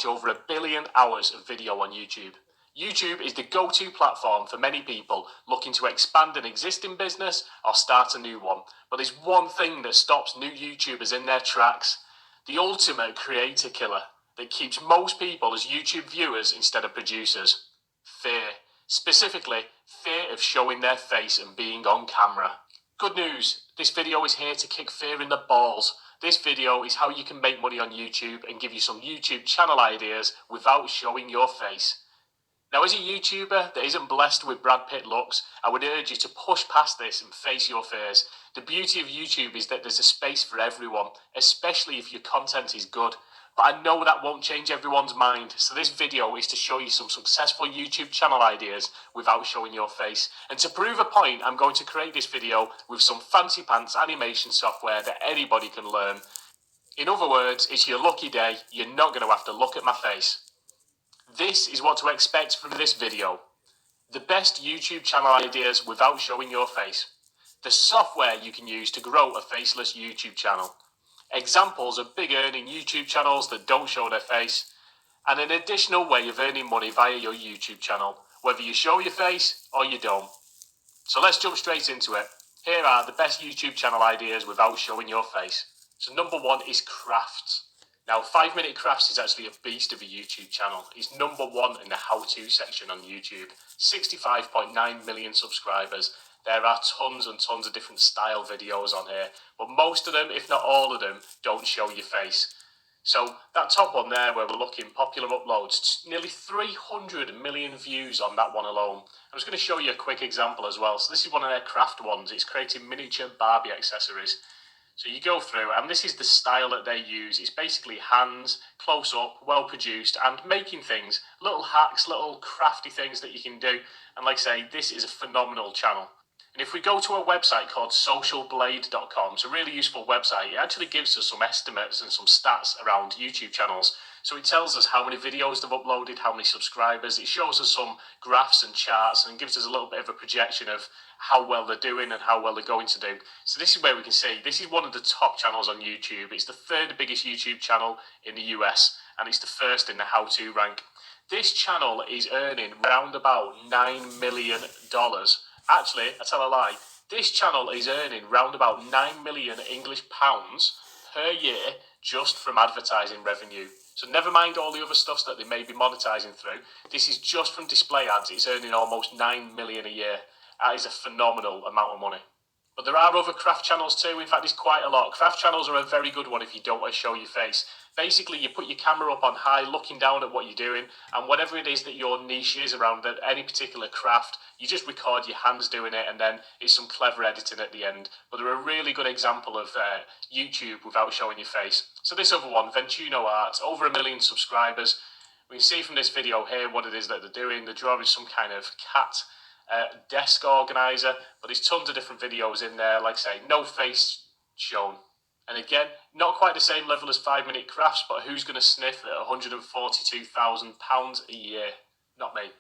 over 1 billion hours of video on YouTube. YouTube is the go-to platform for many people looking to expand an existing business or start a new one. But there's one thing that stops new YouTubers in their tracks. The ultimate creator killer that keeps most people as YouTube viewers instead of producers. Fear. Specifically, fear of showing their face and being on camera. Good news, this video is here to kick fear in the balls. This video is how you can make money on YouTube and give you some YouTube channel ideas without showing your face. Now, as a YouTuber that isn't blessed with Brad Pitt looks, I would urge you to push past this and face your fears. The beauty of YouTube is that there's a space for everyone, especially if your content is good. But I know that won't change everyone's mind, so this video is to show you some successful YouTube channel ideas without showing your face. And to prove a point, I'm going to create this video with some fancy pants animation software that anybody can learn. In other words, it's your lucky day, you're not going to have to look at my face. This is what to expect from this video. The best YouTube channel ideas without showing your face. The software you can use to grow a faceless YouTube channel. Examples of big earning YouTube channels that don't show their face, and an additional way of earning money via your YouTube channel, whether you show your face or you don't. So let's jump straight into it. Here are the best YouTube channel ideas without showing your face. So number one is crafts. Now, 5-minute crafts is actually a beast of a YouTube channel. It's number one in the how-to section on YouTube. 65.9 million subscribers. There are tons and tons of different style videos on here, but most of them, if not all of them, don't show your face. So that top one there where we're looking, popular uploads, nearly 300 million views on that one alone. I'm just going to show you a quick example as well. So this is one of their craft ones. It's creating miniature Barbie accessories. So you go through, and this is the style that they use. It's basically hands, close up, well produced, and making things, little hacks, little crafty things that you can do. And like I say, this is a phenomenal channel. And if we go to a website called socialblade.com, it's a really useful website. It actually gives us some estimates and some stats around YouTube channels. So it tells us how many videos they've uploaded, how many subscribers. It shows us some graphs and charts and gives us a little bit of a projection of how well they're doing and how well they're going to do. So this is where we can see, this is one of the top channels on YouTube. It's the third biggest YouTube channel in the US, and it's the first in the how-to rank. This channel is earning round about $9 million. Actually, I tell a lie, this channel is earning round about 9 million English pounds per year just from advertising revenue. So never mind all the other stuff that they may be monetizing through. This is just from display ads. It's earning almost 9 million a year. That is a phenomenal amount of money. But there are other craft channels too. In fact, there's quite a lot. Craft channels are a very good one if you don't want to show your face. Basically, you put your camera up on high, looking down at what you're doing, and whatever it is that your niche is around any particular craft, you just record your hands doing it, and then it's some clever editing at the end. But they're a really good example of YouTube without showing your face. So this other one, Ventuno Art, over 1 million subscribers. We can see from this video here what it is that they're doing. They're drawing some kind of cat desk organizer, but there's tons of different videos in there. Like I say, no face shown. And again, not quite the same level as 5-minute crafts, but who's going to sniff at £142,000 a year? Not me.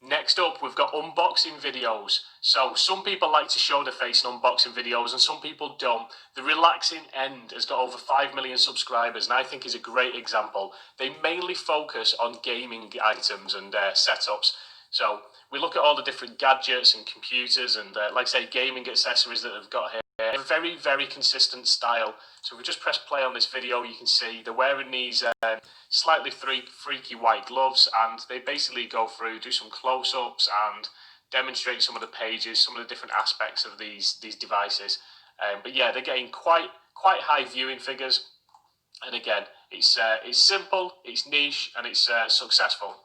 Next up, we've got unboxing videos. So some people like to show their face in unboxing videos and some people don't. The Relaxing End has got over 5 million subscribers and I think is a great example. They mainly focus on gaming items and setups. So we look at all the different gadgets and computers and like I say, gaming accessories that they've got here. A very, very consistent style. So if we just press play on this video, you can see they're wearing these slightly freaky white gloves, and they basically go through, do some close-ups and demonstrate some of the pages, some of the different aspects of these devices. But yeah, they're getting quite high viewing figures. And again, it's simple, it's niche, and it's successful.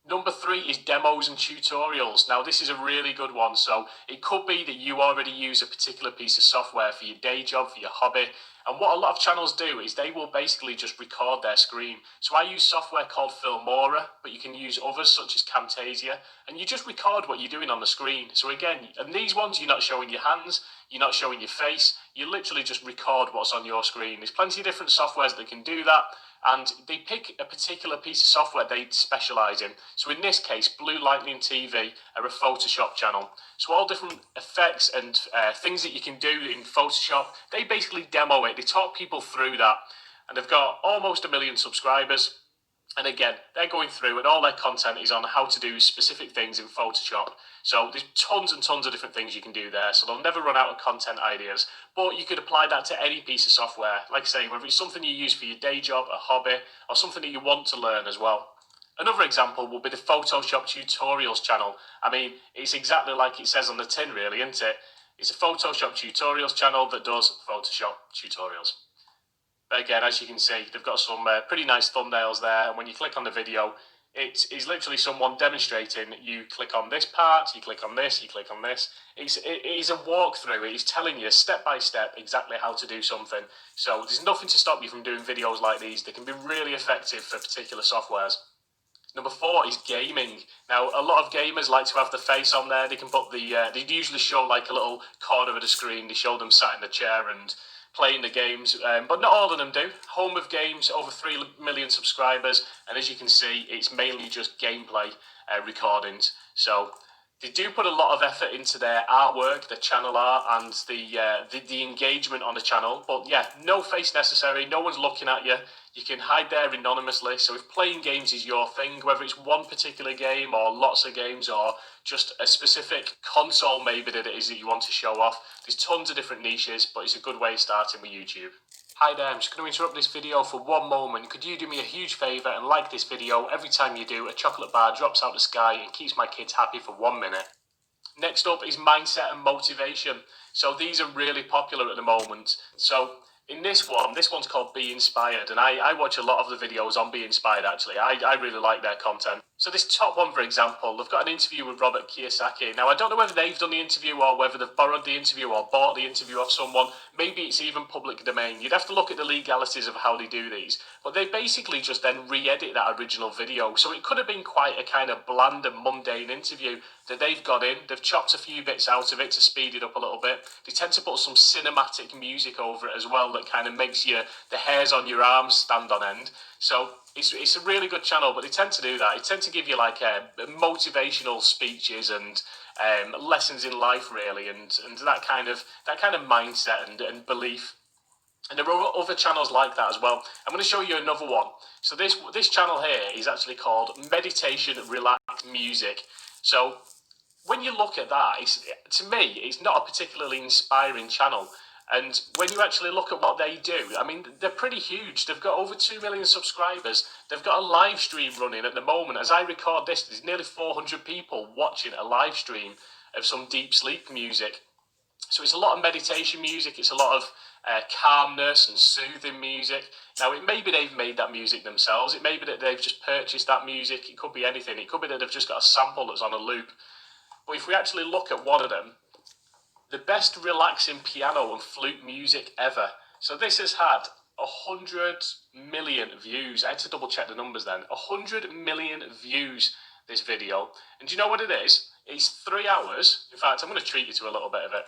Number 3 is demos and tutorials. Now this is a really good one. So it could be that you already use a particular piece of software for your day job, for your hobby. And what a lot of channels do is they will basically just record their screen. So I use software called Filmora, but you can use others such as Camtasia. And you just record what you're doing on the screen. So again, and these ones you're not showing your hands, you're not showing your face. You literally just record what's on your screen. There's plenty of different softwares that can do that. And they pick a particular piece of software they specialise in. So in this case, Blue Lightning TV are a Photoshop channel. So all different effects and things that you can do in Photoshop, they basically demo it. They talk people through that. And they've got almost 1 million subscribers. And again, they're going through and all their content is on how to do specific things in Photoshop. So there's tons and tons of different things you can do there. So they'll never run out of content ideas. But you could apply that to any piece of software. Like I say, whether it's something you use for your day job, a hobby, or something that you want to learn as well. Another example would be the Photoshop tutorials channel. I mean, it's exactly like it says on the tin, really, isn't it? It's a Photoshop tutorials channel that does Photoshop tutorials. But again, as you can see, they've got some pretty nice thumbnails there. And when you click on the video, it is literally someone demonstrating. You click on this part, you click on this, you click on this. It is a walkthrough. It is telling you step by step exactly how to do something. So there's nothing to stop you from doing videos like these. They can be really effective for particular softwares. Number 4 is gaming. Now, a lot of gamers like to have the face on there. They can put they usually show like a little corner of the screen. They show them sat in the chair and playing the games, but not all of them do. Home of Games, over 3 million subscribers, and as you can see, it's mainly just gameplay recordings. So they do put a lot of effort into their artwork, the channel art, and the engagement on the channel. But yeah, no face necessary. No one's looking at you. You can hide there anonymously. So if playing games is your thing, whether it's one particular game or lots of games or just a specific console maybe that it is that you want to show off, there's tons of different niches, but it's a good way of starting with YouTube. Hi there, I'm just going to interrupt this video for one moment. Could you do me a huge favour and like this video? Every time you do, a chocolate bar drops out the sky and keeps my kids happy for 1 minute. Next up is mindset and motivation. So these are really popular at the moment. So in this one's called Be Inspired, and I watch a lot of the videos on Be Inspired actually. I really like their content. So this top one, for example, they've got an interview with Robert Kiyosaki. Now, I don't know whether they've done the interview or whether they've borrowed the interview or bought the interview off someone. Maybe it's even public domain. You'd have to look at the legalities of how they do these. But they basically just then re-edit that original video. So it could have been quite a kind of bland and mundane interview that they've got in. They've chopped a few bits out of it to speed it up a little bit. They tend to put some cinematic music over it as well that kind of makes the hairs on your arms stand on end. So it's a really good channel, but they tend to do that. They tend to give you like motivational speeches and lessons in life, really, and that kind of mindset and belief. And there are other channels like that as well. I'm going to show you another one. So this channel here is actually called Meditation Relaxed Music. So when you look at that, to me, it's not a particularly inspiring channel. And when you actually look at what they do, I mean, they're pretty huge. They've got over 2 million subscribers. They've got a live stream running at the moment. As I record this, there's nearly 400 people watching a live stream of some deep sleep music. So it's a lot of meditation music. It's a lot of calmness and soothing music. Now, it may be they've made that music themselves. It may be that they've just purchased that music. It could be anything. It could be that they've just got a sample that's on a loop. But if we actually look at one of them, the best relaxing piano and flute music ever. So this has had 100 million views. I had to double check the numbers then. 100 million views, this video. And do you know what it is? It's 3 hours. In fact, I'm going to treat you to a little bit of it.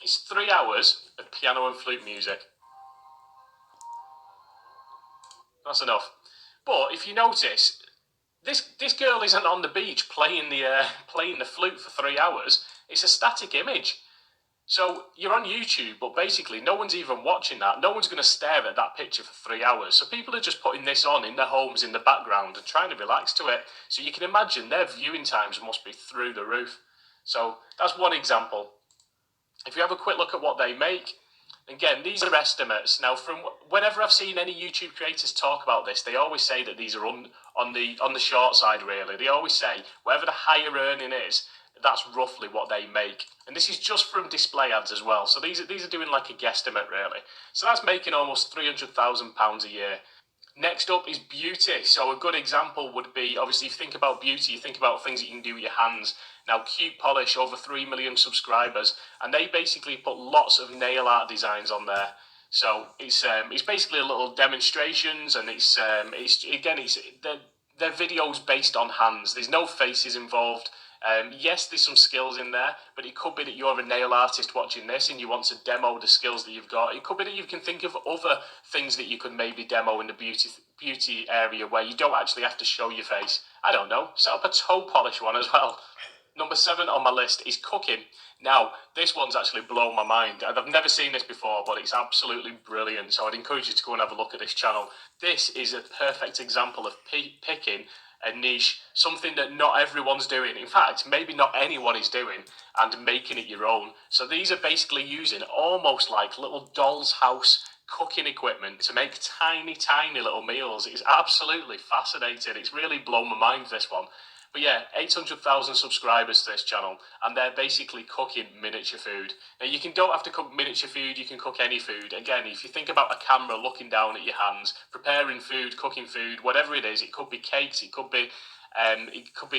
It's 3 hours of piano and flute music. That's enough. But if you notice, this girl isn't on the beach playing the flute for 3 hours. It's a static image. So you're on YouTube, but basically no one's even watching that. No one's going to stare at that picture for 3 hours. So people are just putting this on in their homes in the background and trying to relax to it. So you can imagine their viewing times must be through the roof. So that's one example. If you have a quick look at what they make, again, these are estimates. Now, from whenever I've seen any YouTube creators talk about this, they always say that these are on the short side, really. They always say whatever the higher earning is, that's roughly what they make. And this is just from display ads as well. So these are doing like a guesstimate, really. So that's making almost £300,000 a year. Next up is beauty. So a good example would be, obviously, if you think about beauty, you think about things that you can do with your hands. Now, Cute Polish, over 3 million subscribers, and they basically put lots of nail art designs on there. So it's basically a little demonstrations, and they're videos based on hands. There's no faces involved. Yes, there's some skills in there, but it could be that you're a nail artist watching this and you want to demo the skills that you've got. It could be that you can think of other things that you could maybe demo in the beauty area where you don't actually have to show your face. I don't know, set up a toe polish one as well. Number 7 on my list is cooking. Now, this one's actually blown my mind. I've never seen this before, but it's absolutely brilliant. So I'd encourage you to go and have a look at this channel. This is a perfect example of picking a niche, something that not everyone's doing. In fact, maybe not anyone is doing, and making it your own. So these are basically using almost like little doll's house cooking equipment to make tiny little meals. It's absolutely fascinating. It's really blown my mind, this one. But yeah, 800,000 subscribers to this channel, and they're basically cooking miniature food. Now, don't have to cook miniature food, you can cook any food. Again, if you think about a camera looking down at your hands, preparing food, cooking food, whatever it is, it could be cakes, it could be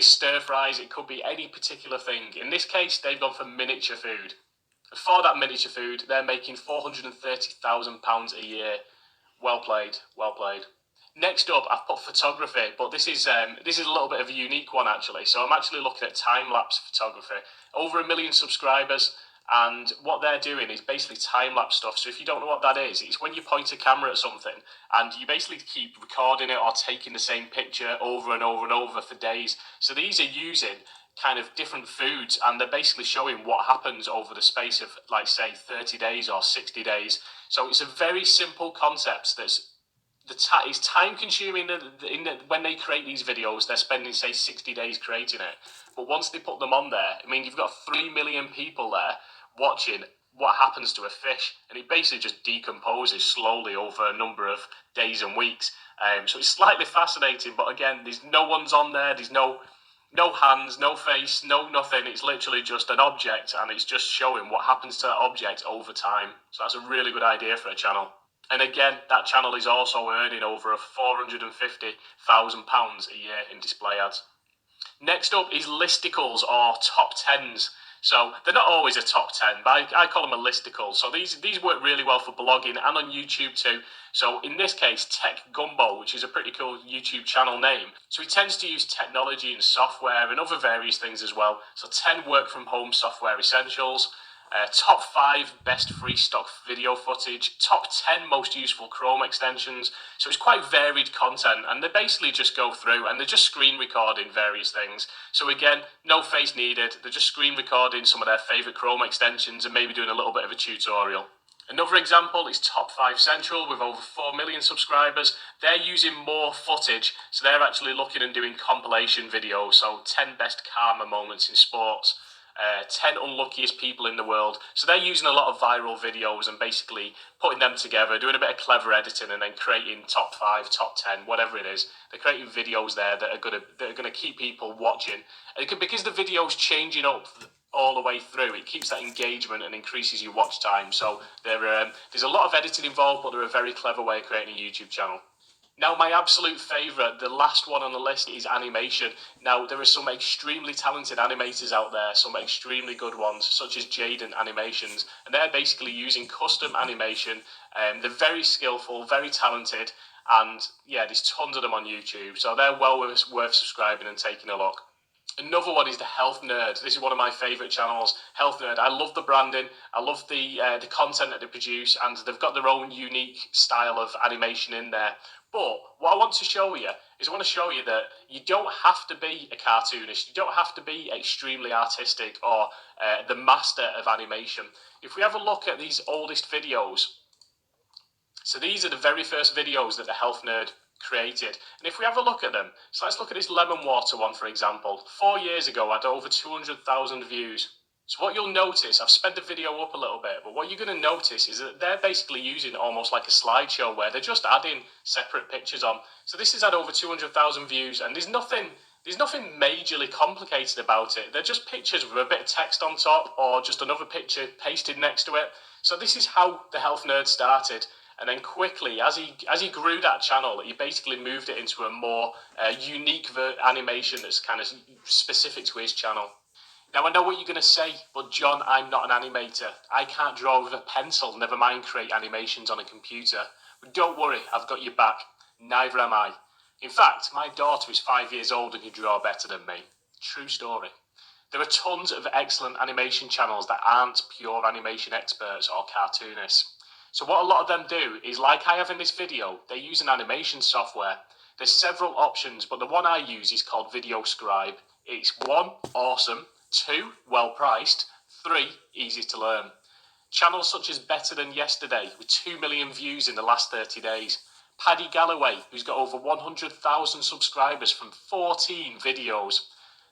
stir fries, it could be any particular thing. In this case, they've gone for miniature food. For that miniature food, they're making £430,000 a year. Well played, well played. Next up, I've put photography, but this is a little bit of a unique one actually. So I'm actually looking at time-lapse photography. Over 1 million subscribers, and what they're doing is basically time-lapse stuff. So if you don't know what that is, it's when you point a camera at something and you basically keep recording it or taking the same picture over and over and over for days. So these are using kind of different foods, and they're basically showing what happens over the space of, like, say 30 days or 60 days. So it's a very simple concept that's it's time consuming. When they create these videos, they're spending, say, 60 days creating it. But once they put them on there, I mean, you've got 3 million people there watching what happens to a fish, and it basically just decomposes slowly over a number of days and weeks. So it's slightly fascinating, but again, there's no one's on there, there's no hands, no face, no nothing. It's literally just an object, and it's just showing what happens to that object over time. So that's a really good idea for a channel. And again, that channel is also earning over £450,000 a year in display ads. Next up is listicles, or top 10s. So they're not always a top 10, but I call them a listicle. So these work really well for blogging and on YouTube too. So in this case, Tech Gumbo, which is a pretty cool YouTube channel name. So he tends to use technology and software and other various things as well. So 10 work from home software essentials. Top 5 best free stock video footage, top 10 most useful Chrome extensions. So it's quite varied content, and they basically just go through and they're just screen recording various things. So again, no face needed, they're just screen recording some of their favourite Chrome extensions and maybe doing a little bit of a tutorial. Another example is Top 5 Central with over 4 million subscribers. They're using more footage, so they're actually looking and doing compilation videos, so 10 best karma moments in sports. 10 unluckiest people in the world. So they're using a lot of viral videos and basically putting them together, doing a bit of clever editing, and then creating top 5, top 10, whatever it is. They're creating videos there that are gonna keep people watching. And because the video's changing up all the way through, it keeps that engagement and increases your watch time. So there's a lot of editing involved, but they're a very clever way of creating a YouTube channel. Now, my absolute favourite, the last one on the list, is animation. Now, there are some extremely talented animators out there, some extremely good ones, such as Jaden Animations, and they're basically using custom animation. They're very skillful, very talented, and yeah, there's tons of them on YouTube, so they're well worth subscribing and taking a look. Another one is the Health Nerd. This is one of my favourite channels, Health Nerd. I love the branding, I love the content that they produce, and they've got their own unique style of animation in there. But what I want to show you is that you don't have to be a cartoonist, you don't have to be extremely artistic or the master of animation. If we have a look at these oldest videos, so these are the very first videos that the Health Nerd created. And if we have a look at them, so let's look at this lemon water one, for example. 4 years ago, I had over 200,000 views. So what you'll notice, I've sped the video up a little bit, but what you're going to notice is that they're basically using almost like a slideshow where they're just adding separate pictures on. So this has had over 200,000 views, and there's nothing majorly complicated about it. They're just pictures with a bit of text on top or just another picture pasted next to it. So this is how the Health Nerd started. And then quickly, as he grew that channel, he basically moved it into a more unique animation that's kind of specific to his channel. Now, I know what you're going to say, but John, I'm not an animator. I can't draw with a pencil, never mind create animations on a computer. But don't worry, I've got your back. Neither am I. In fact, my daughter is 5 years old and can draw better than me. True story. There are tons of excellent animation channels that aren't pure animation experts or cartoonists. So what a lot of them do is, like I have in this video, they use an animation software. There's several options, but the one I use is called Video Scribe. It's 1, awesome, 2, well priced. 3, easy to learn. Channels such as Better Than Yesterday, with 2 million views in the last 30 days. Paddy Galloway, who's got over 100,000 subscribers from 14 videos.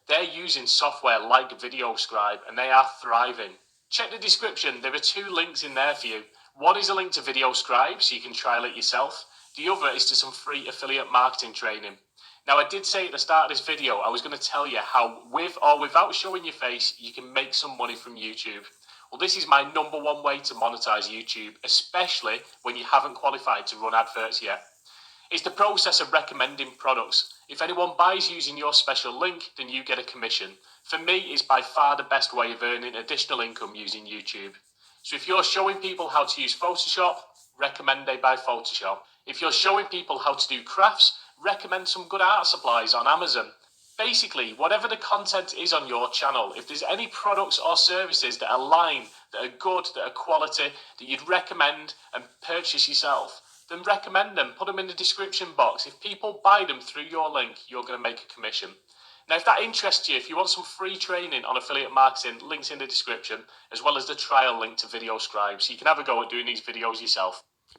They're using software like VideoScribe and they are thriving. Check the description, there are 2 links in there for you. One is a link to VideoScribe so you can trial it yourself. The other is to some free affiliate marketing training. Now, I did say at the start of this video, I was going to tell you how, with or without showing your face, you can make some money from YouTube. Well, this is my number one way to monetize YouTube, especially when you haven't qualified to run adverts yet. It's the process of recommending products. If anyone buys using your special link, then you get a commission. For me, it's by far the best way of earning additional income using YouTube. So if you're showing people how to use Photoshop, recommend they buy Photoshop. If you're showing people how to do crafts, recommend some good art supplies on Amazon. Basically, whatever the content is on your channel, if there's any products or services that align, that are good, that are quality, that you'd recommend and purchase yourself, then recommend them, put them in the description box. If people buy them through your link, you're going to make a commission. Now, if that interests you, if you want some free training on affiliate marketing, links in the description, as well as the trial link to VideoScribe, so you can have a go at doing these videos yourself.